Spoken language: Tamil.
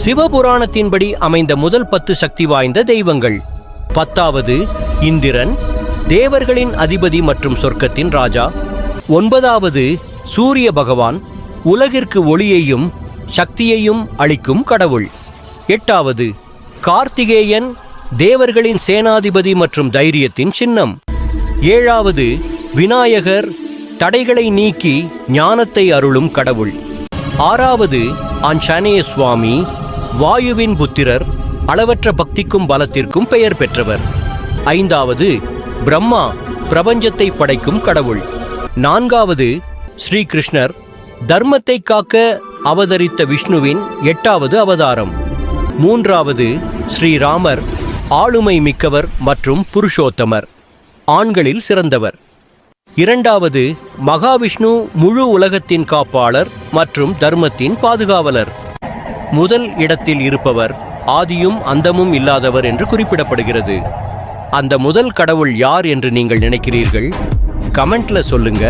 சிவபுராணத்தின்படி அமைந்த முதல் 10 சக்தி வாய்ந்த தெய்வங்கள். 10வது இந்திரன், தேவர்களின் அதிபதி மற்றும் சொர்க்கத்தின் ராஜா. 9வது சூரிய பகவான், உலகிற்கு ஒளியையும் சக்தியையும் அளிக்கும் கடவுள். 8வது கார்த்திகேயன், தேவர்களின் சேனாதிபதி மற்றும் தைரியத்தின் சின்னம். 7வது விநாயகர், தடைகளை நீக்கி ஞானத்தை அருளும் கடவுள். 6வது ஆஞ்சநேய சுவாமி, வாயுவின் புத்திரர், அளவற்ற பக்திக்கும் பலத்திற்கும் பெயர் பெற்றவர். 5வது பிரம்மா, பிரபஞ்சத்தை படைக்கும் கடவுள். 4வது ஸ்ரீகிருஷ்ணர், தர்மத்தை காக்க அவதரித்த விஷ்ணுவின் 8வது அவதாரம். 3வது ஸ்ரீராமர், ஆளுமை மிக்கவர் மற்றும் புருஷோத்தமர், ஆண்களில் சிறந்தவர். 2வது மகாவிஷ்ணு, முழு உலகத்தின் காப்பாளர் மற்றும் தர்மத்தின் பாதுகாவலர். முதல் இடத்தில் இருப்பவர் ஆதியும் அந்தமும் இல்லாதவர் என்று குறிப்பிடப்படுகிறது. அந்த முதல் கடவுள் யார் என்று நீங்கள் நினைக்கிறீர்கள்? கமெண்ட்ல சொல்லுங்க.